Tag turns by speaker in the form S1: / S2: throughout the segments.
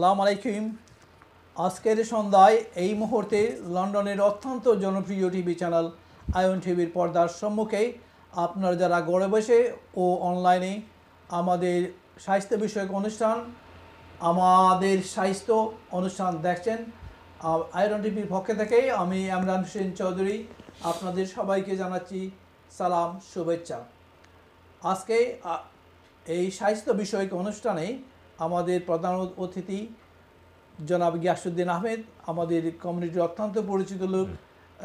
S1: আসসালামু আলাইকুম। আজকের সন্ধ্যায় এই মুহূর্তে লন্ডনের অত্যন্ত জনপ্রিয় টিভি চ্যানেল আয়ন টিভির পর্দার সম্মুখে আপনারা যারা ঘরে বসে ও অনলাইনে আমাদের স্বাস্থ্য বিষয়ক অনুষ্ঠান দেখছেন, আয়রন টিভির পক্ষ থেকে আমি ইমরান হোসেন চৌধুরী আপনাদের সবাইকে জানাচ্ছি সালাম, শুভেচ্ছা। আজকে এই স্বাস্থ্য বিষয়ক অনুষ্ঠানে আমাদের প্রধান অতিথি জনাব গিয়াসউদ্দিন আহমেদ, আমাদের কমিউনিটির অত্যন্ত পরিচিত লোক,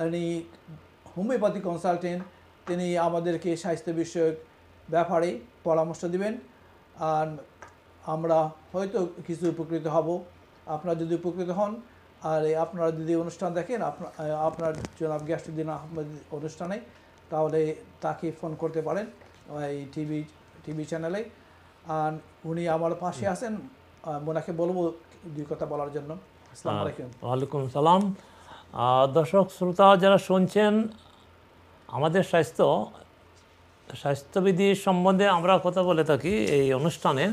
S1: উনি হোমিওপ্যাথি কনসালটেন্ট। তিনি আমাদেরকে স্বাস্থ্য বিষয়ক ব্যাপারে পরামর্শ দিবেন, আর আমরা হয়তো কিছু উপকৃত হব। আপনারা যদি উপকৃত হন আর আপনারা যদি অনুষ্ঠান দেখেন আপনার জনাব গিয়াসউদ্দিন আহমেদ অনুষ্ঠানে, তাহলে তাকে ফোন করতে পারেন এই টিভি চ্যানেলে। আর উনি আমার পাশে আছেন, ওনাকে বলবো দুই কথা বলার জন্য। আসসালামু আলাইকুম।
S2: ওয়ালাইকুম সালাম। দর্শক শ্রোতা যারা শুনছেন, আমাদের স্বাস্থ্যবিধি সম্বন্ধে আমরা কথা বলে থাকি এই অনুষ্ঠানে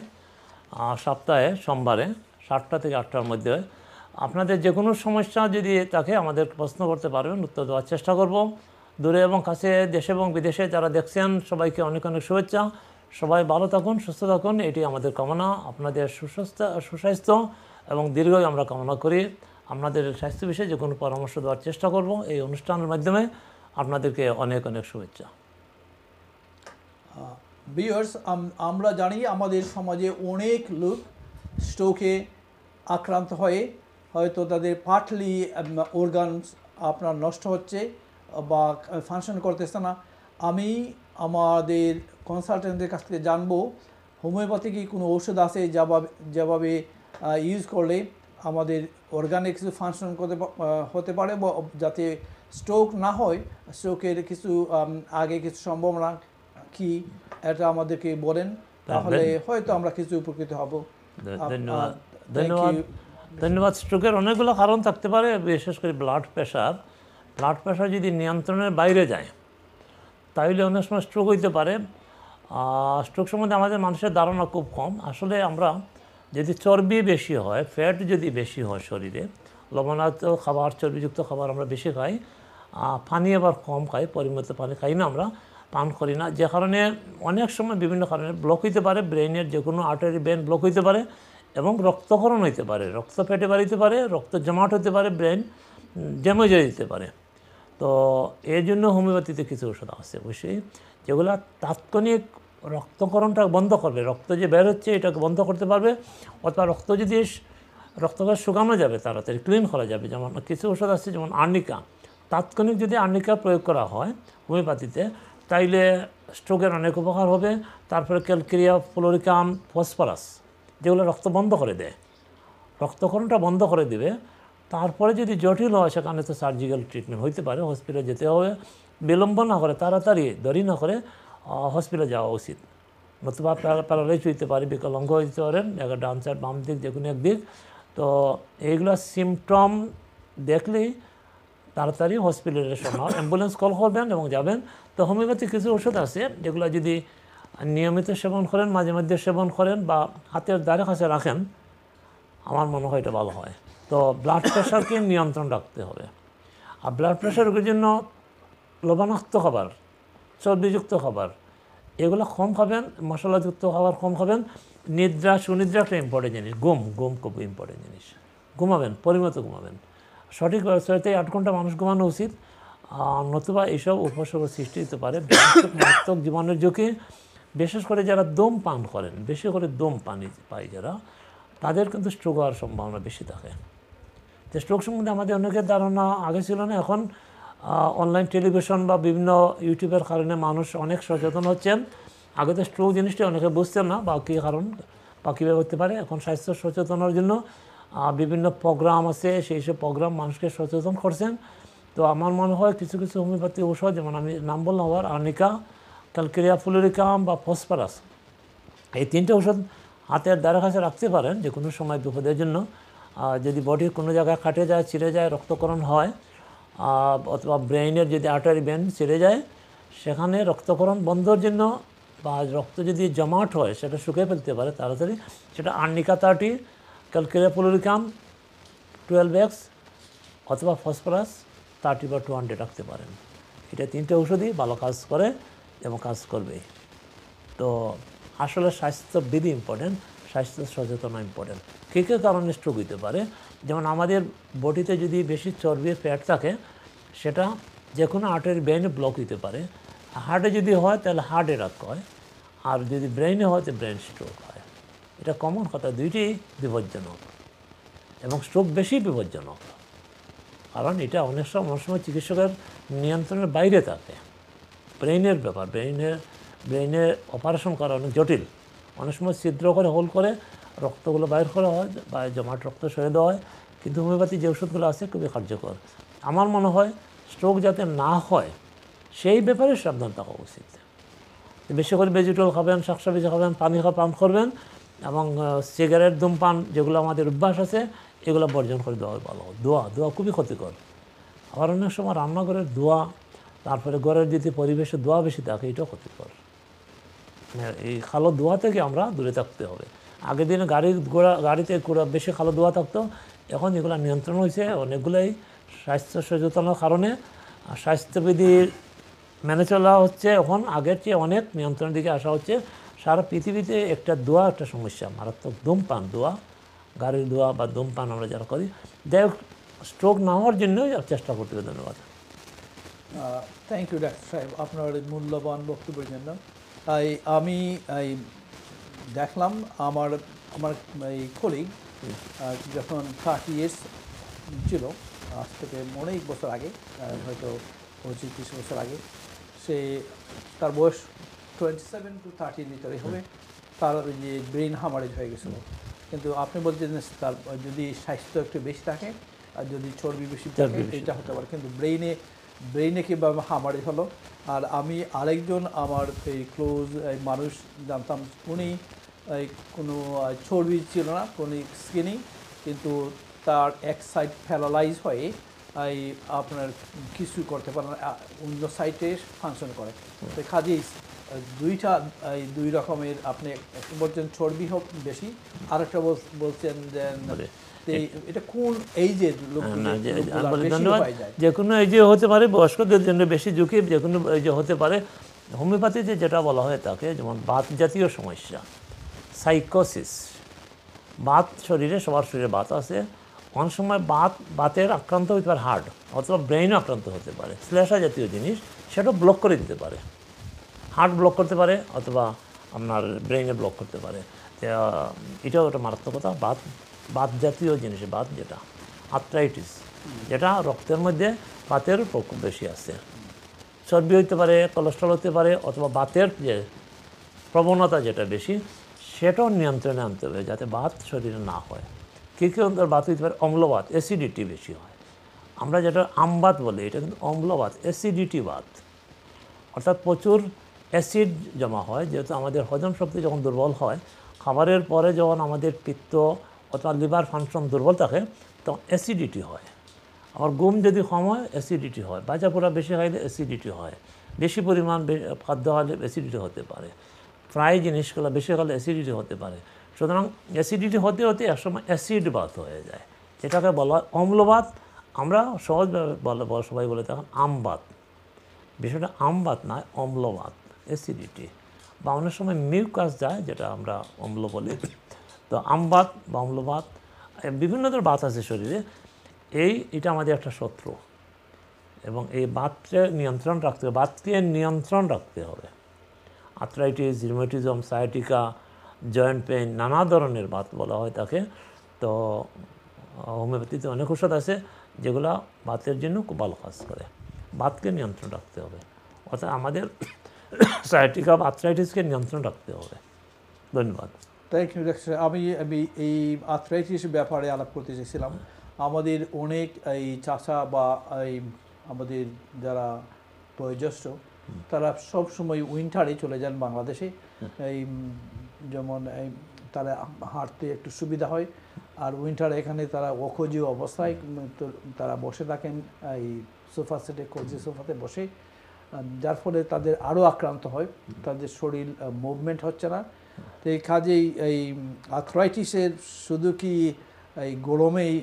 S2: সপ্তাহে সোমবারে 7টা থেকে 8টার মধ্যে। আপনাদের যে কোনো সমস্যা যদি থাকে আমাদের প্রশ্ন করতে পারবেন, উত্তর দেওয়ার চেষ্টা করব। দূরে এবং কাছে, দেশে এবং বিদেশে যারা দেখছেন সবাইকে অনেক অনেক শুভেচ্ছা। সবাই ভালো থাকুন, সুস্থ থাকুন, এটি আমাদের কামনা। আপনাদের সুস্বাস্থ্য এবং দীর্ঘই আমরা কামনা করি। আপনাদের স্বাস্থ্য বিষয়ে যে কোনো পরামর্শ দেওয়ার চেষ্টা করব এই অনুষ্ঠানের মাধ্যমে। আপনাদেরকে অনেক অনেক শুভেচ্ছা।
S1: ভিউয়ার্স, আমরা জানি আমাদের সমাজে অনেক লোক স্ট্রোকে আক্রান্ত হয়ে হয়তো তাদের পার্টলি অর্গানস আপনার নষ্ট হচ্ছে বা ফাংশন করতেছে না। আমি আমাদের কনসালটেন্টের কাছ থেকে জানবো হোমিওপ্যাথি কি কোনো ঔষধ আছে যেভাবে ইউজ করলে আমাদের অর্গানে কিছু ফাংশন হতে পারে, যাতে স্ট্রোক না হয়। স্ট্রোকের কিছু আগে কিছু সম্ভাবনা কি, এটা আমাদেরকে বলেন, তাহলে হয়তো আমরা কিছু উপকৃত হব।
S2: ধন্যবাদ। স্ট্রোকের অনেকগুলো কারণ থাকতে পারে, বিশেষ করে ব্লাড প্রেশার যদি নিয়ন্ত্রণের বাইরে যায় তাহলে অনেক সময় স্ট্রোক হইতে পারে। স্ট্রোক সম্বন্ধে আমাদের মানুষের ধারণা খুব কম। আসলে আমরা যদি চর্বি বেশি হয়, ফ্যাট যদি বেশি হয় শরীরে, লবণাক্ত খাবার, চর্বিযুক্ত খাবার আমরা বেশি খাই, পানি আবার কম খাই, পরিমিত পানি খাই না, আমরা পান করি না, যে কারণে অনেক সময় বিভিন্ন কারণে ব্লক হইতে পারে। ব্রেনের যে কোনো আর্টারি ভেন ব্লক হইতে পারে এবং রক্তক্ষরণ হইতে পারে, রক্ত পেটে বাড়িতে পারে, রক্ত জমাট হতে পারে, ব্রেন ড্যামেজ হয়ে যেতে পারে। তো এই জন্য হোমিওপ্যাথিতে কিছু ওষুধ আছে অবশ্যই, যেগুলো তাৎক্ষণিক রক্তক্ষরণটা বন্ধ করবে, রক্ত যে বের হচ্ছে এটাকে বন্ধ করতে পারবে। অথবা রক্তকে শুকানো যাবে, তাড়াতাড়ি ক্লিন করা যাবে। যেমন কিছু ওষুধ আছে, যেমন আর্নিকা। তাৎক্ষণিক যদি আর্নিকা প্রয়োগ করা হয় হোমিওপ্যাথিতে, তাইলে স্ট্রোকের অনেক উপকার হবে। তারপরে ক্যালকেরিয়া, ফ্লোরিকাম, ফসফরাস, যেগুলো রক্ত বন্ধ করে দেয়, রক্তক্ষরণটা বন্ধ করে দেবে। তারপরে যদি জটিল হয় সেখানে তো সার্জিক্যাল ট্রিটমেন্ট হইতে পারে, হসপিটালে যেতে হবে। বিলম্ব না করে, তাড়াতাড়ি দেরি না করে হসপিটালে যাওয়া উচিত। নতুবা প্যারালাইজ হইতে পারে, বিকলাঙ্গ হইতে পারেন, ডান সাইড বাম দিক যে কোনো একদিক। তো এইগুলো সিমটম দেখলেই তাড়াতাড়ি হসপিটালাইজেশন হয়, অ্যাম্বুলেন্স কল করবেন এবং যাবেন। তো হোমিওপ্যাথি কিছু ওষুধ আছে যেগুলো যদি নিয়মিত সেবন করেন, মাঝে মধ্যে সেবন করেন বা হাতের দ্বারে কাছে রাখেন, আমার মনে হয় এটা ভালো হয়। তো ব্লাড প্রেশারকে নিয়ন্ত্রণ রাখতে হবে। আর ব্লাড প্রেশার রোগের জন্য লবণাক্ত খাবার, চর্বিযুক্ত খাবার এগুলো কম খাবেন, মশলাযুক্ত খাবার কম খাবেন। সুনিদ্রা একটা ইম্পর্টেন্ট জিনিস। ঘুম খুব ইম্পর্টেন্ট জিনিস। ঘুমাবেন, পরিমিত ঘুমাবেন। সঠিক 6 থেকে 8 ঘন্টা মানুষ ঘুমানো উচিত। নতুবা এইসব উপসর্গ সৃষ্টি হতে পারে, মারাত্মক জীবনের ঝুঁকি। বিশেষ করে যারা দম পান করেন, বেশি করে দম পানি পায় যারা, তাদের কিন্তু স্ট্রোক হওয়ার সম্ভাবনা বেশি থাকে। তো স্ট্রোক সম্বন্ধে আমাদের অনেকের ধারণা আগে ছিল না, এখন অনলাইন টেলিভিশন বা বিভিন্ন ইউটিউবের কারণে মানুষ অনেক সচেতন হচ্ছেন। আগে তো স্ট্রোক জিনিসটি অনেকে বুঝতেন না বা কী কারণ বা কীভাবে হতে পারে। এখন স্বাস্থ্য সচেতনের জন্য বিভিন্ন প্রোগ্রাম আছে, সেই সব প্রোগ্রাম মানুষকে সচেতন করছেন। তো আমার মনে হয় কিছু কিছু হোমিওপ্যাথি ঔষধ, যেমন আমি নাম বললাম আবার, আর্নিকা, ক্যালকেরিয়া, ফ্লোরিকাম বা ফসফরাস, এই 3টে ওষুধ হাতের দ্বারা কাছে রাখতে পারেন যে কোনো সময় বিপদের জন্য। যদি বডির কোনো জায়গায় কাটে যায়, ছিঁড়ে যায়, রক্তক্ষরণ হয়, অথবা ব্রেইনের যদি আর্টারি ভেন ছিঁড়ে যায়, সেখানে রক্তক্ষরণ বন্ধের জন্য বা রক্ত যদি জমাট হয় সেটা শুকিয়ে ফেলতে পারে তাড়াতাড়ি, সেটা আর্নিকা 30, ক্যালকুলাপুলরিকাম 12x অথবা ফসফরাস 30 বা 200 রাখতে পারেন। এটা 3টে ওষুধই ভালো কাজ করে এবং কাজ করবে। তো আসলে স্বাস্থ্যবিধি ইম্পর্টেন্ট, স্বাস্থ্য সচেতনা ইম্পর্টেন্ট। কী কী কারণে স্ট্রোক হতে পারে, যেমন আমাদের বডিতে যদি বেশি চর্বির ফ্যাট থাকে সেটা যে কোনো আর্টারি ব্রেনে ব্লক হতে পারে। হার্টে যদি হয় তাহলে হার্ট অ্যাটাক হয়, আর যদি ব্রেনে হয় তো ব্রেন স্ট্রোক হয়। এটা কমন কথা, দুইটি বিপজ্জনক এবং স্ট্রোক বেশি বিপজ্জনক, কারণ এটা অনেক সময় চিকিৎসকের নিয়ন্ত্রণের বাইরে থাকে। ব্রেইনের ব্যাপার, ব্রেইনে অপারেশন করা অনেক জটিল। অনেক সময় ছিদ্র করে হোল করে রক্তগুলো বাইর করা হয় বা জমাট রক্ত সরে দেওয়া হয়, কিন্তু হোমিওপ্যাথি যে ওষুধগুলো আছে খুবই কার্যকর। আমার মনে হয় স্ট্রোক যাতে না হয় সেই ব্যাপারে সাবধান থাকা উচিত। বেশি করে ভেজিটেবল খাবেন, শাকসবজি খাবেন, পান করবেন, এবং সিগারেট, ধূমপান যেগুলো আমাদের অভ্যাস আছে এগুলো বর্জন করে দেওয়া ভালো। দোয়া খুবই ক্ষতিকর। আবার অনেক সময় রান্নাঘরের ধোঁয়া, তারপরে ঘরের যদি পরিবেশে ধোঁয়া বেশি থাকে এটাও ক্ষতিকর। মানে এই কালো ধোঁয়া থেকে আমরা দূরে থাকতে হবে। আগের দিনে গাড়িতে বেশি কালো ধোঁয়া থাকতো, এখন এগুলো নিয়ন্ত্রণ হয়েছে অনেকগুলোই স্বাস্থ্য সচেতনার কারণে। স্বাস্থ্যবিধির মেনে চলা হচ্ছে এখন আগের চেয়ে অনেক নিয়ন্ত্রণের দিকে আসা হচ্ছে। সারা পৃথিবীতে একটা সমস্যা মারাত্মক, ধূমপান, গাড়ির ধোঁয়া বা ধূমপান আমরা যারা করি। যাই হোক, স্ট্রোক না হওয়ার জন্যই চেষ্টা করতে হবে। ধন্যবাদ।
S1: থ্যাংক ইউ ডাক্তার সাহেব আপনার মূল্যবান বক্তব্যের জন্য। আমি দেখলাম আমার এই কলিগ যখন 30 ইয়ার্স ছিল, আজ থেকে অনেক বছর আগে, হয়তো 25-30 বছর আগে, তার বয়স 27 to 30 ভিতরে হবে, তার যে ব্রেন হামারেজ হয়ে গেছিলো। কিন্তু আপনি বলছেন তার যদি স্বাস্থ্য একটু বেশি থাকে আর যদি চর্বি বেশি থাকে এটা হতে পারে, কিন্তু ব্রেইনে কীভাবে হামারেজ হলো। আর আমি আরেকজন আমার এই ক্লোজ মানুষ জানতাম, উনি কোনো চর্বি ছিল না, উনি স্কিনি, কিন্তু তার এক সাইড প্যারালাইজ হয়ে আপনার কিছু করতে পারে না, অন্য সাইডে ফাংশন করে। তো কাজেই দুই রকমের, আপনি বলছেন চর্বি হোক বেশি, আরেকটা বলছেন যে এটা কোন এইজের লোক?
S2: যে কোনো এইজে হতে পারে, বয়স্কদের জন্য বেশি ঝুঁকি যে কোনো এইজে হতে পারে। হোমিওপ্যাথিতে যেটা বলা হয় তাকে, যেমন বাত জাতীয় সমস্যা, সাইকোসিস, বাত শরীরে, সবার শরীরে বাত আছে, অনেক সময় বাতের আক্রান্ত হতে পারে হার্ট, অথবা ব্রেইনও আক্রান্ত হতে পারে, শ্লেষা জাতীয় জিনিস, সেটা ব্লক করে দিতে পারে। হার্ট ব্লক করতে পারে অথবা আপনার ব্রেইনে ব্লক করতে পারে। এটাও একটা মারাত্মকতা। বাত জাতীয় জিনিস, বাত যেটা আর্থ্রাইটিস, যেটা রক্তের মধ্যে বাতের প্রকোপ বেশি আছে, চর্বি হতে পারে, কোলেস্ট্রল হতে পারে, অথবা বাতের যে প্রবণতা যেটা বেশি সেটাও নিয়ন্ত্রণে আনতে হবে যাতে বাত শরীরে না হয়। কী বাত হতে পারে? অম্লবাত, অ্যাসিডিটি বেশি হয়। আমরা যেটা আমবাত বলি, এটা কিন্তু অম্লবাত, অ্যাসিডিটি বাত, অর্থাৎ প্রচুর অ্যাসিড জমা হয়। যেহেতু আমাদের হজম শক্তি যখন দুর্বল হয়, খাবারের পরে যখন আমাদের পিত্ত অথবা লিভার ফাংশন দুর্বল থাকে তখন অ্যাসিডিটি হয়। আবার ঘুম যদি কম হয় অ্যাসিডিটি হয়, ভাজা পোড়া বেশি খাইলে অ্যাসিডিটি হয়, বেশি পরিমাণ খাদ্য হলে অ্যাসিডিটি হতে পারে, ফ্রাই জিনিসগুলো বেশি খালে অ্যাসিডিটি হতে পারে। সুতরাং অ্যাসিডিটি হতে হতে একসময় অ্যাসিড বাত হয়ে যায়, যেটাকে বলা হয় অম্লবাত। আমরা সহজভাবে সবাই বলে তখন আমবাত। বিষয়টা আমবাত নয়, অম্লবাত, অ্যাসিডিটি, বা অনেক সময় মিউকাস যায়, যেটা আমরা অম্ল বলি। তো আমবাত বা অম্লবাত, বিভিন্ন ধরনের বাত আছে শরীরে। এটা আমাদের একটা শত্রু, এবং এই বাতকে নিয়ন্ত্রণ রাখতে হবে। Arthritis, rheumatism, sciatica, joint pain, নানা ধরনের বাত বলা হয় তাকে। তো হোমিওপ্যাথিতে অনেক ওষুধ আছে যেগুলো বাতের জন্য খুব ভালো কাজ করে। বাতকে নিয়ন্ত্রণ রাখতে হবে, অর্থাৎ আমাদের সায়াটিকা বা আর্থ্রাইটিসকে নিয়ন্ত্রণ রাখতে হবে। ধন্যবাদ।
S1: Thank you doctor. আমি এই আর্থ্রাইটিস ব্যাপারে আলাপ করতে চেয়েছিলাম। আমাদের অনেক এই চাচা বা এই আমাদের যারা বয়োজ্যেষ্ঠ, তারা সব সময় উইন্টারে চলে যান বাংলাদেশে। এই যেমন তারা হাঁটতে একটু সুবিধা হয়, আর উইন্টারে এখানে তারা অখোজি অবস্থায় তারা বসে থাকেন এই সোফা সেটে, কোজি সোফাতে বসে, যার ফলে তাদের আরও আক্রান্ত হয়, তাদের শরীর মুভমেন্ট হচ্ছে না। তো এই কাজেই এই আর্থ্রাইটিসের শুধু কি এই গরমেই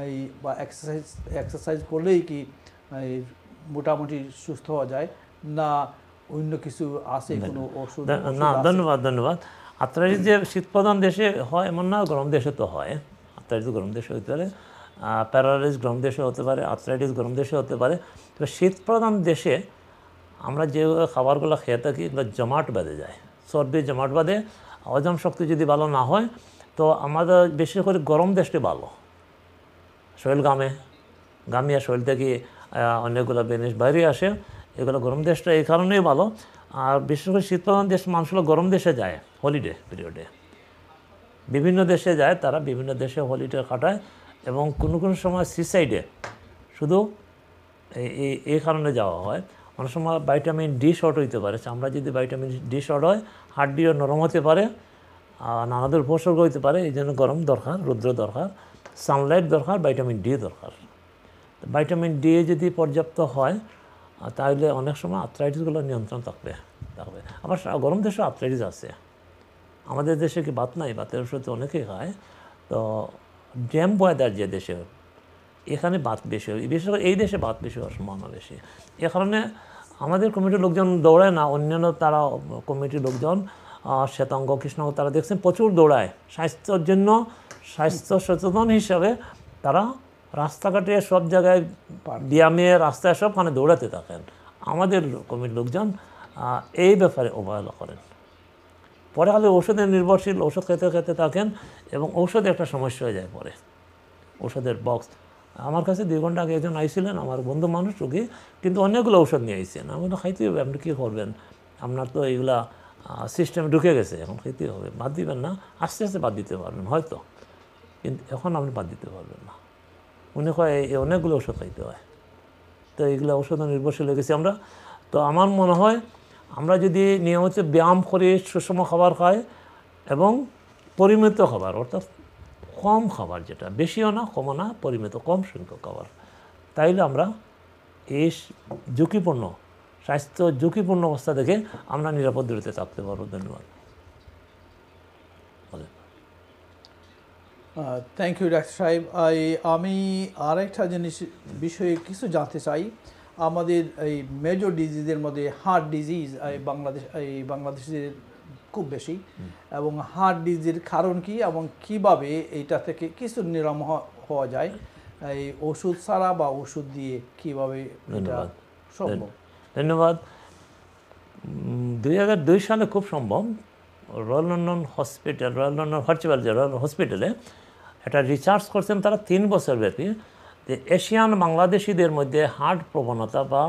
S1: এই বা এক্সারসাইজ করলেই কি এই মোটামুটি সুস্থ হওয়া যায়, না অন্য কিছু আছে কোনো ওষুধ?
S2: না, ধন্যবাদ। আর্থ্রাইটিস যে শীতপ্রধান দেশে হয় এমন না, গরম দেশে তো হয়। আর্থ্রাইটিস গরম দেশে হতে পারে, প্যারালাইসিস গরম দেশে হতে পারে, আর্থ্রাইটিস গরম দেশে হতে পারে। তবে শীতপ্রধান দেশে আমরা যে খাবারগুলো খেয়ে থাকি এগুলো জমাট বেঁধে যায়, চর্বি জমাট বাঁধে। হজম শক্তি যদি ভালো না হয় তো আমাদের বেশি করে গরম দেশটি ভালো, শরীর গামিয়ে শরীর থেকে অনেকগুলো জিনিস বাইরে আসে, এগুলো গরম দেশটা এই কারণেই ভালো। আর বিশেষ করে শীতপ্রধান দেশ মানুষগুলো গরম দেশে যায় হলিডে পিরিয়ডে, বিভিন্ন দেশে যায়, তারা বিভিন্ন দেশে হলিডে কাটায় এবং কোনো সময় সিসাইডে শুধু এই কারণে যাওয়া হয়। অনেক সময় ভাইটামিন ডি শর্ট হইতে পারে, আমরা যদি ভাইটামিন ডি শর্ট হয় হাড্ডিও নরম হতে পারে, নানাদের উপসর্গ হইতে পারে। এই জন্য গরম দরকার, রৌদ্র দরকার, সানলাইট দরকার, ভাইটামিন ডি দরকার। ভাইটামিন ডি যদি পর্যাপ্ত হয় তাহলে অনেক সময় আর্থ্রাইটিসগুলো নিয়ন্ত্রণ থাকবে। আবার গরম দেশে আর্থ্রাইটিস আছে, আমাদের দেশে কি বাত নাই, বাতের ওষুধ অনেকেই খায়। তো ড্যাম ওয়েদার যে দেশে এখানে বাত বেশি হয়, বিশেষ করে এই দেশে বাত বেশি হওয়ার সম্ভাবনা বেশি। এ কারণে আমাদের কমিটির লোকজন দৌড়ায় না, অন্যান্য তারা কমিটির লোকজন শ্বেতাঙ্গ কৃষ্ণাঙ্গ তারা দেখছেন প্রচুর দৌড়ায় স্বাস্থ্যের জন্য, স্বাস্থ্য সচেতন হিসাবে তারা রাস্তাঘাটে সব জায়গায় ব্যায়ামে রাস্তায় সবখানে দৌড়াতে থাকেন। আমাদের কমিটির লোকজন এই ব্যাপারে অবহেলা করেন, পরে খালি ওষুধের নির্ভরশীল, ওষুধ খেতে থাকেন এবং ঔষধে একটা সমস্যা হয়ে যায়। পরে ওষুধের বক্স, আমার কাছে 2 ঘন্টা আগে একজন আইছিলেন, আমার বন্ধু মানুষ রোগী, কিন্তু অনেকগুলো ঔষধ নিয়ে আইছেন। আমি বললাম খাইতে হবে, আপনি কী করবেন, আপনার তো এইগুলা সিস্টেমে ঢুকে গেছে, এখন খেতে হবে, বাদ দিবেন না, আস্তে আস্তে বাদ দিতে পারবেন হয়তো, কিন্তু এখন আপনি বাদ দিতে পারবেন না। উনি কয় অনেকগুলো ওষুধ খাইতে হয়, তো এইগুলো ওষুধ নির্ভরশীল হয়ে গেছি আমরা। তো আমার মনে হয় আমরা যদি নিয়মিত ব্যায়াম করি, সুষম খাবার খাই এবং পরিমিত খাবার, অর্থাৎ কম খাবার, যেটা বেশিও না কমও না, পরিমিত কম সংখ্যক খাবার, তাইলে আমরা এই ঝুঁকিপূর্ণ স্বাস্থ্য ঝুঁকিপূর্ণ অবস্থা থেকে আমরা নিরাপদ দূরত্বে থাকতে পারবো। ধন্যবাদ।
S1: থ্যাংক ইউ ডাক্তার সাহেব। আমি আরেকটা বিষয়ে কিছু জানতে চাই। আমাদের এই মেজর ডিজিজের মধ্যে হার্ট ডিজিজ বাংলাদেশের খুব বেশি, এবং হার্ট ডিজিজের কারণ কি এবং কিভাবে এইটা থেকে কিছু নিরাময় হওয়া যায়, এই ওষুধ ছাড়া বা ওষুধ দিয়ে কিভাবে এটা সম্ভব?
S2: ধন্যবাদ। 2002 সালে খুব সম্ভব রয়্যাল লন্ডন হার্চিবাল যে রয়্যাল হসপিটালে একটা রিসার্চ করছেন তারা 3 বছর ব্যাপী, যে এশিয়ান বাংলাদেশিদের মধ্যে হার্ট প্রবণতা বা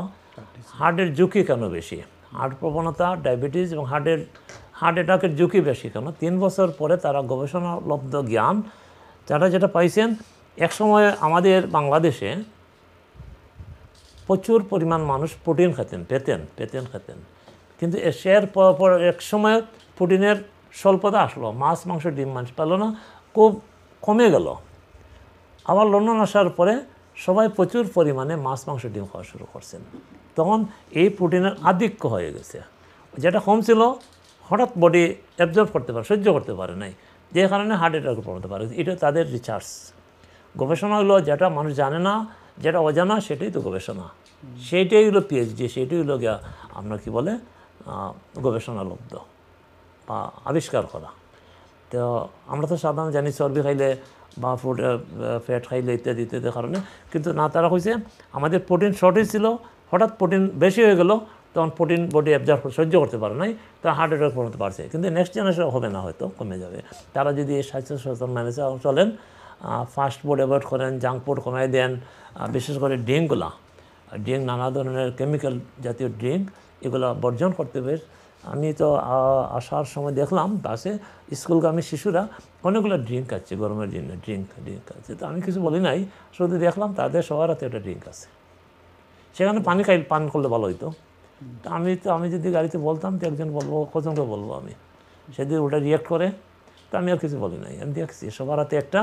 S2: হার্টের ঝুঁকি কেন বেশি, হার্ট প্রবণতা, ডায়াবেটিস এবং হার্ট অ্যাটাকের ঝুঁকি বেশি কেন। 3 বছর পরে তারা গবেষণালব্ধ জ্ঞান যারা যেটা পাইছেন, একসময় আমাদের বাংলাদেশে প্রচুর পরিমাণ মানুষ প্রোটিন খেতেন, কিন্তু এর পর এক সময় প্রোটিনের স্বল্পতা আসলো, মাছ মাংস ডিম মাছ পেল না, খুব কমে গেল। আবার লন্ডন আসার পরে সবাই প্রচুর পরিমাণে মাছ মাংস ডিম খাওয়া শুরু করছেন, তখন এই প্রোটিনের আধিক্য হয়ে গেছে, যেটা কম ছিল হঠাৎ বডি অ্যাবজর্ব করতে পারে, সহ্য করতে পারে নাই, যে কারণে হার্ট অ্যাটাকে পড়তে পারে। এটা তাদের রিসার্চ গবেষণা হলো, যেটা মানুষ জানে না, যেটা অজানা সেটাই তো গবেষণা, সেইটাই হলো পিএইচডি, সেইটাই হলো গিয়া আপনার কী বলে গবেষণালব্ধ বা আবিষ্কার করা। তো আমরা তো সাধারণত জানি চর্বি খাইলে বা ফ্যাট খাইলে ইত্যাদি কারণে, কিন্তু না, তারা কইছে আমাদের প্রোটিন শর্টেজ ছিল, হঠাৎ প্রোটিন বেশি হয়ে গেল, তখন প্রোটিন বডি অ্যাবজর্ব সহ্য করতে পারে নাই, তো হার্ট অ্যাটাক পড়তে পারছে, কিন্তু নেক্সট জেনারেশন হবে না, হয়তো কমে যাবে। তারা যদি স্বাস্থ্য সচেতন মেনে চলেন, ফাস্ট ফুড অ্যাভয়েড করেন, জাঙ্ক ফুড কমাই দেন, বিশেষ করে ড্রিঙ্ক, নানা ধরনের কেমিক্যাল জাতীয় ড্রিঙ্ক এগুলো বর্জন করতে হবে। আমি তো আসার সময় দেখলাম বাসে স্কুলগামী শিশুরা অনেকগুলো ড্রিঙ্ক খাচ্ছে, গরমের জন্য ড্রিঙ্ক খাচ্ছে, তো আমি কিছু বলি নাই, শুধু দেখলাম তাদের সবার হাতে একটা ড্রিঙ্ক আছে, সেখানে পান করলে ভালো হইতো। তো আমি যদি গাড়িতে বলতাম তো একজন বলবো, কজনকে বলবো আমি, সেদিন ওটা রিয়াক্ট করে, তো আমি আর কিছু বলি নাই। আমি দেখছি সবার হাতে একটা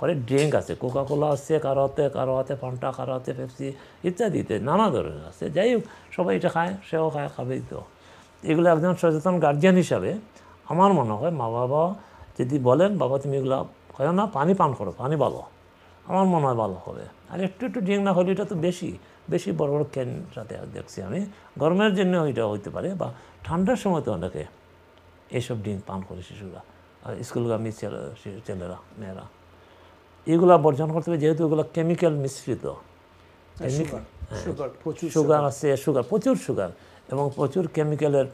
S2: করে ড্রিঙ্ক আছে, কোকাকোলা আছে, কারো হাতে ফান্টা, কারো হাতে পেপসি ইত্যাদিতে নানা ধরনের আছে। যাই হোক, সবাই এটা খায়, সেও খাবেই। তো এগুলো একজন সচেতন গার্জিয়ান হিসাবে আমার মনে হয় মা বাবা যদি বলেন, বাবা তুমি এগুলো হয় না পানি পান করো, পানি ভালো, আমার মনে হয় ভালো হবে। আর একটু একটু ড্রিঙ্ক না হলে এটা তো বেশি বেশি বড় বড় ক্যান সাথে দেখছি আমি, গরমের জন্য ওইটা হইতে পারে, বা ঠান্ডার সময় তো অনেকে এইসব ড্রিঙ্ক পান করে শিশুরা, স্কুলগামী ছেলেরা মেয়েরা। এগুলা বর্জন করতে হবে, যেহেতু এগুলো কেমিক্যাল মিশ্রিত, সুগার আছে, প্রচুর সুগার এবং প্রচুর কেমিক্যালের,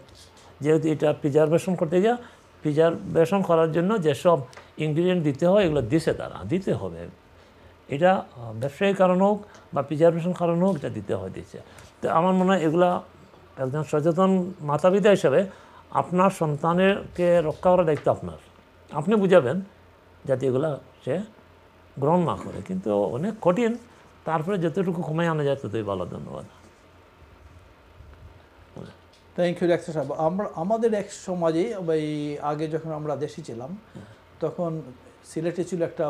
S2: যেহেতু এটা প্রিজারভেশন করতে গিয়ে প্রিজারভেশন করার জন্য যেসব ইনগ্রিডিয়েন্ট দিতে হয় এগুলো দিতে হবে। এটা ব্যবসায়িক কারণ হোক বা প্রিজারভেশন কারণ হোক, এটা দিচ্ছে। তো আমার মনে হয় এগুলা একজন সচেতন মাতাপিতা হিসাবে আপনার সন্তানেরকে রক্ষা করার দায়িত্ব আপনার। আপনি বুঝাবেন যাতে এগুলা সে গ্রহণ না করে, কিন্তু অনেক কঠিন। তারপরে যতটুকু কমাই আনা যায় ততই ভালো। ধন্যবাদ।
S1: থ্যাংক ইউ ডাক্তার সাহেব। আমাদের এক সমাজে ওই আগে যখন আমরা দেশে ছিলাম, তখন সিলেটে ছিল একটা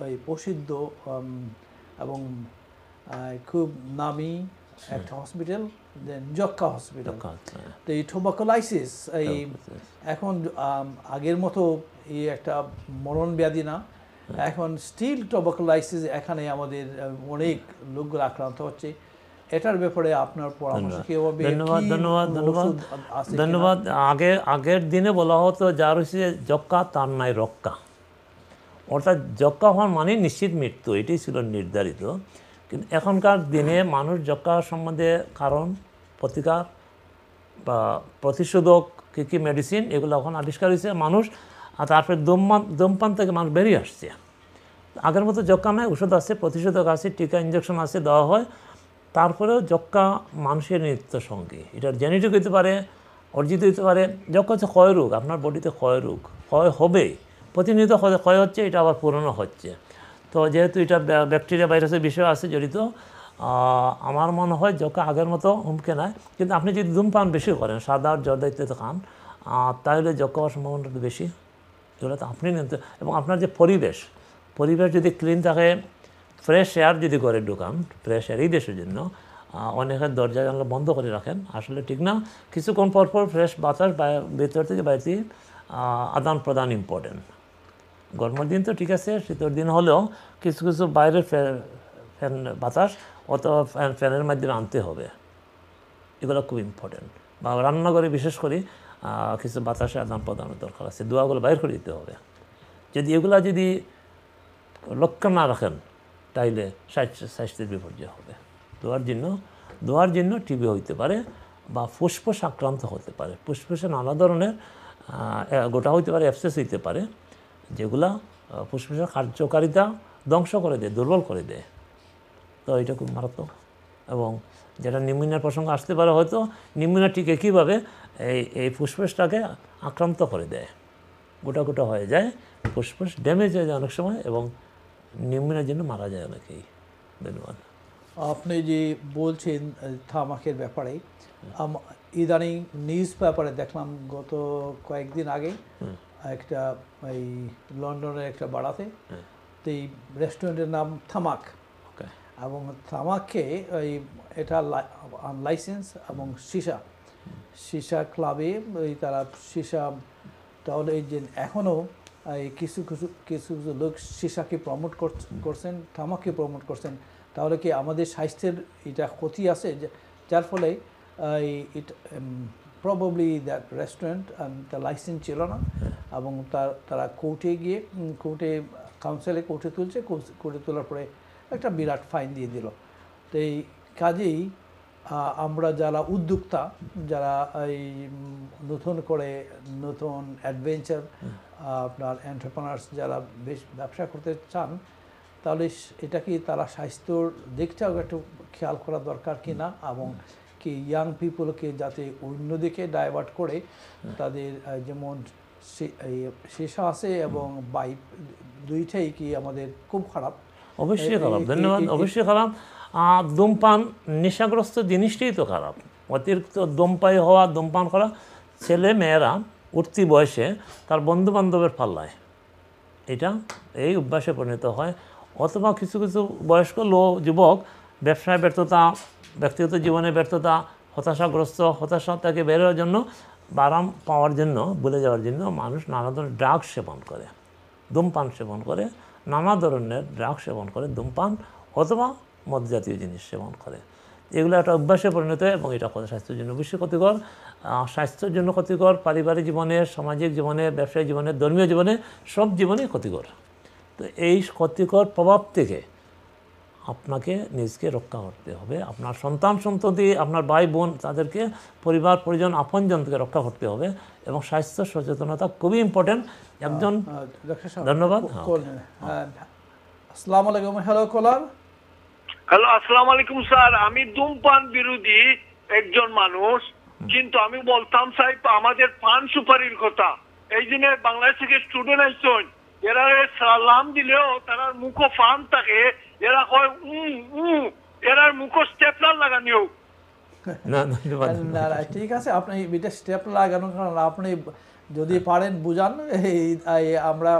S1: ওই প্রসিদ্ধ এবং খুব নামি একটা হসপিটাল, যক্কা হসপিটাল। তো এই টোবাকোলাইসিস এই এখন আগের মতো এই একটা মরণ ব্যাধি না, এখন স্টিল টোবাকোলাইসিস এখানে আমাদের অনেক লোকগুলো আক্রান্ত হচ্ছে। এটার ব্যাপারে আপনার পরামর্শ কি হবে?
S2: ধন্যবাদ। আগের দিনে বলা হতো যার হচ্ছে যক্কা তার নাই রক্ষা, অর্থাৎ যক্কা হওয়ার মানে নিশ্চিত মৃত্যু, এটাই ছিল নির্ধারিত। কিন্তু এখনকার দিনে মানুষ যক্কা সম্বন্ধে কারণ, প্রতিকার বা প্রতিষেধক কী মেডিসিন এগুলো এখন আবিষ্কার হয়েছে মানুষ, আর তারপরে ধূমপান থেকে মানুষ বেরিয়ে আসছে। আগের মতো যক্কা নয়, ওষুধ আছে, প্রতিষেধক আছে, টিকা ইঞ্জেকশন আছে, দেওয়া হয়। তারপরেও যক্কা মানুষের নিত্য সঙ্গী। এটা জেনেটিক হতে পারে, অর্জিত হতে পারে। যক্কা হচ্ছে ক্ষয় রোগ, আপনার বডিতে ক্ষয় হবেই, প্রতিনিয়ত ক্ষয় হচ্ছে, এটা আবার পুরনো হচ্ছে। তো যেহেতু এটা ব্যাকটেরিয়া ভাইরাসের বিষয় আছে জড়িত, আমার মনে হয় যক্কা আগের মতো হুমকে নয়। কিন্তু আপনি যদি ধূমপান বেশি করেন, সাদা জর্দা ইত্যাদি খান, তাহলে যক্কা হওয়ার সম্ভাবনাটা তো বেশি। এগুলো তো আপনি নিতে, এবং আপনার যে পরিবেশ যদি ক্লিন থাকে, ফ্রেশ এয়ার যদি করে ঢুকান, ফ্রেশ এয়ার এই দেশের জন্য অনেকের দরজা জানলা বন্ধ করে রাখেন, আসলে ঠিক না। কিছুক্ষণ পরপর ফ্রেশ বাতাস ভেতর থেকে বাইরে আদান প্রদান ইম্পর্টেন্ট। গরমের দিন তো ঠিক আছে, শীতের দিন হলেও কিছু কিছু বাইরের ফ্যান বাতাস অথবা ফ্যানের মাধ্যমে আনতে হবে, এগুলো খুব ইম্পর্টেন্ট। বা রান্নাঘরে বিশেষ করে কিছু বাতাসে আদান প্রদানের দরকার আছে, দোয়াগুলো বাইর করে দিতে হবে। এগুলা যদি লক্ষ্য না রাখেন তাইলে স্বাস্থ্যের বিপর্যয় হবে। দোয়ার জন্য টিবি হইতে পারে বা ফুসফুস আক্রান্ত হতে পারে, ফুসফুসে নানা ধরনের গোটা হইতে পারে, অ্যাবসেস হইতে পারে, যেগুলা ফুসফুসের কার্যকারিতা ধ্বংস করে দেয়, দুর্বল করে দেয়। তো এটা খুব মারাত্মক। এবং যেটা নিউমোনিয়ার প্রসঙ্গ আসতে পারে, হয়তো নিউমোনিয়া ঠিক একইভাবে এই ফুসফুসটাকে আক্রান্ত করে দেয়, গোটা হয়ে যায়, ফুসফুস ড্যামেজ হয়ে যায় অনেক সময়, এবং নিউমোনিয়ার জন্য মারা যায় অনেকেই। ধন্যবাদ।
S1: আপনি যে বলছেন তামাকের ব্যাপারে, ইদানিং নিউজ পেপারে দেখলাম গত কয়েকদিন আগে একটা এই লন্ডনের একটা বাড়াতে, তো এই রেস্টুরেন্টের নাম থামাক, এবং থামাককে এটা আনলাইসেন্স এবং সীসা ক্লাবে তারা সীসা, তাহলে এই যে এখনও কিছু লোক সীসাকে প্রমোট করছেন, থামাককে প্রমোট করছেন, তাহলে কি আমাদের স্বাস্থ্যের এটা ক্ষতি আছে? যার ফলে প্রবাবলি দ্যাট রেস্টুরেন্ট তার লাইসেন্স ছিল না, এবং তারা কোর্টে তুলছে, কোর্টে তোলার পরে একটা বিরাট ফাইন দিয়ে দিল। তো এই কাজেই আমরা যারা উদ্যোক্তা, যারা এই নতুন অ্যাডভেঞ্চার আপনার এন্টারপ্রেনার্স যারা ব্যবসা করতে চান, তাহলে এটা কি তারা স্বাস্থ্যর দিকটাও একটু খেয়াল করা দরকার কি না, এবং কি ইয়াং পিপলকে যাতে অন্যদিকে ডাইভার্ট করে তাদের যেমন সীসা আছে এবং বাইক দুইটাই কি আমাদের খুব খারাপ?
S2: অবশ্যই খারাপ। ধন্যবাদ। অবশ্যই খারাপ। ধূমপান নেশাগ্রস্ত জিনিসটাই তো খারাপ। অতিরিক্ত ধূমপান করা ছেলে মেয়েরা উঠতি বয়সে তার বন্ধু বান্ধবের পাল্লায় এটা এই অভ্যাসে পরিণত হয়, অথবা কিছু বয়স্ক যুবক ব্যবসায় ব্যর্থতা, ব্যক্তিগত জীবনে ব্যর্থতা, হতাশা থেকে বের হওয়ার জন্য, আরাম পাওয়ার জন্য, ভুলে যাওয়ার জন্য মানুষ নানা ধরনের ড্রাগস সেবন করে। ধূমপান সেবন করে, নানা ধরনের ড্রাগ সেবন করে, ধূমপান অথবা মদ জাতীয় জিনিস সেবন করে। এগুলো একটা অভ্যাসে পরিণত হয় এবং এটা স্বাস্থ্যের জন্য বেশি ক্ষতিকর। স্বাস্থ্যের জন্য ক্ষতিকর, পারিবারিক জীবনে, সামাজিক জীবনে, ব্যবসায়িক জীবনে, ধর্মীয় জীবনে, সব জীবনেই ক্ষতিকর। তো এই ক্ষতিকর প্রভাব থেকে আপনাকে নিজকে রক্ষা করতে হবে, আপনার সন্তান সন্ততি, আপনার ভাই বোন, তাদেরকে পরিবার পরিজন আপনজন থেকে রক্ষা করতে হবে এবং স্বাস্থ্য সচেতনতা খুবই ইম্পর্টেন্ট। একজন ধন্যবাদ।
S1: আসসালামু আলাইকুম। হ্যালো কলার।
S3: হ্যালো, আসসালামু আলাইকুম স্যার। আমি ধূমপান বিরোধী একজন মানুষ, কিন্তু আমি বলতাম চাই আমাদের পান সুপারির কথা। এই জন্য বাংলাদেশ থেকে স্টুডেন্ট আইসন, এরা সালাম দিলেও তারা মুখ ফান থাকে, এরা কয় এরার মুখ স্টেপলার লাগানিও।
S1: না ঠিক আছে, আপনি এটা স্টেপ লাগানো, কারণ আপনি যদি পারেন বুঝান, আমরা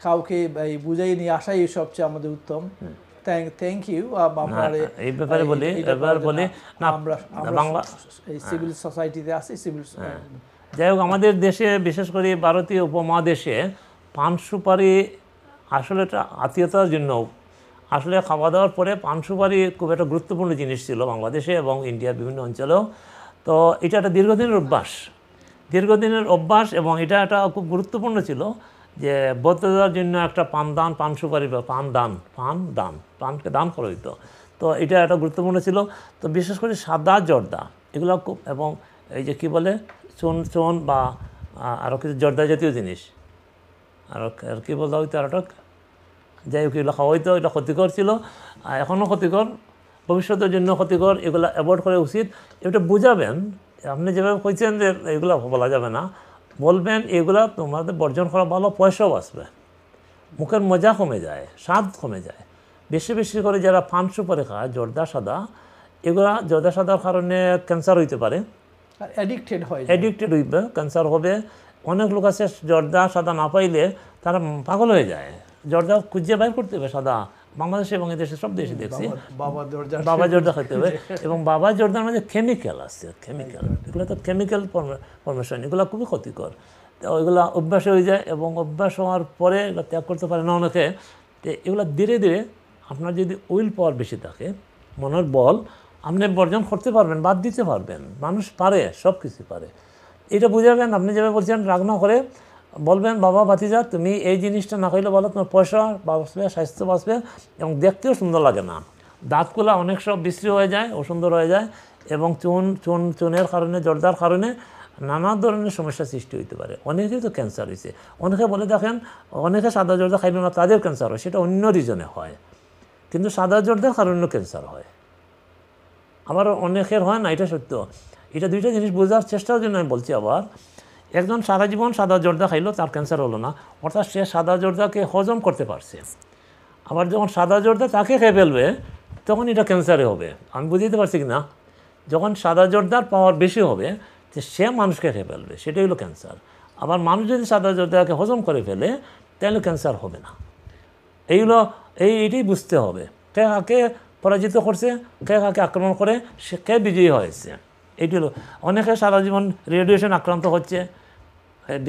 S1: কাউকে বুঝাই নিয়ে আসাই সবচেয়ে আমাদের উত্তম। Thank you.
S2: এই ব্যাপারে বলি,
S1: আমরা এই সিভিল সোসাইটিতে আছি, সিভিল।
S2: যাই হোক, আমাদের দেশে বিশেষ করে ভারতীয় উপমহাদেশে পান সুপারি আসলে এটা আত্মীয়তার জন্য, আসলে খাওয়া দাওয়ার পরে পান সুপারি খুব একটা গুরুত্বপূর্ণ জিনিস ছিল বাংলাদেশে এবং ইন্ডিয়ার বিভিন্ন অঞ্চলেও। তো এটা একটা দীর্ঘদিনের অভ্যাস এবং এটা একটা খুব গুরুত্বপূর্ণ ছিল যে বৌদ্ধদের জন্য একটা পান সুপারি বা পানকে দান করা হইতো। তো এটা একটা গুরুত্বপূর্ণ ছিল। তো বিশেষ করে সাদা জর্দা এগুলো খুব, এবং এই যে কী বলে চুন বা আরও কিছু জর্দা জাতীয় জিনিস, আর কী বলতে হইতো, আর যাই হোক, এগুলো খাওয়া হইতো। এটা ক্ষতিকর ছিল, এখনও ক্ষতিকর, ভবিষ্যতের জন্য ক্ষতিকর। এগুলো অ্যাভয়েড করা উচিত। এটা বুঝাবেন, আপনি যেভাবে কইছেন যে এগুলো বলা যাবে না, বলবেন এগুলা তোমাদের বর্জন করা ভালো, পয়সাও বাঁচবে, মুখের মজা কমে যায়, স্বাদ কমে যায়। বেশি বেশি করে যারা পান সুপারি খায় জর্দা সাদা, এগুলা জর্দা সাদার কারণে ক্যান্সার হইতে পারে, অ্যাডিক্টেড হইবে, ক্যান্সার হবে। অনেক লোক আছে জর্দা সাদা না পাইলে তারা পাগল হয়ে যায়, জর্দা খুঁজে বাইর করতে হবে সাদা। বাংলাদেশে এবং এদেশে সব দেশে দেখছি বাবা জর্দা খাইতে হবে। এবং বাবা জর্দার মধ্যে কেমিক্যাল আছে, এগুলো তো কেমিক্যাল ফরমেশন, এগুলো খুবই ক্ষতিকর। তো ওইগুলো অভ্যাস হয়ে যায় এবং অভ্যাস হওয়ার পরে এগুলো ত্যাগ করতে পারে না অনেকে। তো এগুলো ধীরে ধীরে আপনার যদি উইল পাওয়ার বেশি থাকে, মনের বল, আপনি বর্জন করতে পারবেন, বাদ দিতে পারবেন। মানুষ পারে, সব কিছু পারে। এটা বুঝাবেন, আপনি যেভাবে বলছেন রাগ না করে বলবেন, বাবা ভাতিজা তুমি এই জিনিসটা না খাইলে বলো, তোমার পয়সা বাঁচবে, স্বাস্থ্য বাঁচবে এবং দেখতেও সুন্দর লাগে না। দাঁতগুলো অনেক সব বিশ্রী হয়ে যায়, অসুন্দর হয়ে যায় এবং চুনের কারণে, জর্দার কারণে নানা ধরনের সমস্যা সৃষ্টি হইতে পারে। অনেকেই তো ক্যান্সার হয়েছে। অনেকে বলে দেখেন, অনেকে সাদা জর্দা খাইল না, তাদের ক্যান্সার হয়, সেটা অন্য রিজনে হয়, কিন্তু সাদা জর্দার কারণেও ক্যান্সার হয়। আবার অনেকের হয় না, এটা সত্য। এটা দুইটা জিনিস বোঝার চেষ্টার জন্য আমি বলছি। আবার একজন সারা জীবন সাদা জর্দা খাইলো, তার ক্যান্সার হলো না, অর্থাৎ সে সাদা জর্দাকে হজম করতে পারছে। আবার যখন সাদা জর্দা তাকে খেয়ে ফেলবে, তখন এটা ক্যান্সারে হবে। আমি বুঝতে পারছি কি না? যখন সাদা জর্দার পাওয়ার বেশি হবে, যে সে মানুষকে খেয়ে ফেলবে, সেটাই হলো ক্যান্সার। আবার মানুষ যদি সাদা জর্দাকে হজম করে ফেলে, তাহলে ক্যান্সার হবে না। এইটাই বুঝতে হবে, কে কাকে পরাজিত করছে, কে কাকে আক্রমণ করে, সে কে বিজয়ী হয়েছে। এইটি হলো। অনেকে সারা জীবন রেডিয়েশন আক্রান্ত হচ্ছে,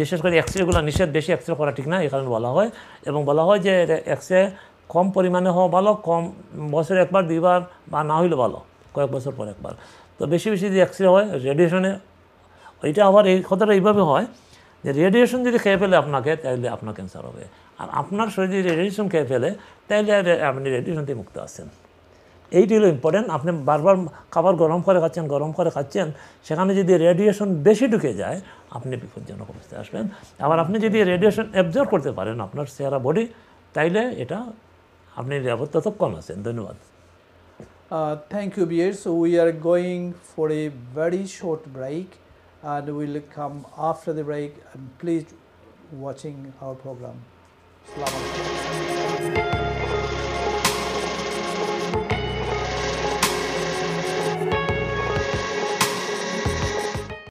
S2: বিশেষ করে এক্সরেগুলো নিষেধ, বেশি এক্সরে করা ঠিক না, এই কারণে বলা হয়। এবং বলা হয় যে এক্সরে কম পরিমাণে হওয়া ভালো, কম বছরে একবার দুইবার বা না হইলে ভালো, কয়েক বছর পর একবার। তো বেশি বেশি যদি এক্সরে হয় রেডিয়েশনে, ওইটা আবার এই কথাটা এইভাবে হয় যে রেডিয়েশন যদি খেয়ে ফেলে আপনাকে, তাহলে আপনার ক্যান্সার হবে। আর আপনার শরীরে যদি রেডিয়েশন খেয়ে ফেলে, তাহলে আপনি রেডিয়েশন থেকে মুক্ত আছেন। এইটি হলো ইম্পর্টেন্ট। আপনি বারবার খাবার গরম করে খাচ্ছেন, সেখানে যদি রেডিয়েশন বেশি ঢুকে যায়, আপনি বিপজ্জনক অবস্থায় আসবেন। আবার আপনি যদি রেডিয়েশন অ্যাবজর্ব করতে পারেন আপনার সারা বডি, তাইলে এটা আপনি নিরাপদ ততক্ষণ আছেন। ধন্যবাদ।
S1: Thank you, viewers. So we are going for a very short break and we'll come after the break. And please watching our program. Assalamu alaikum.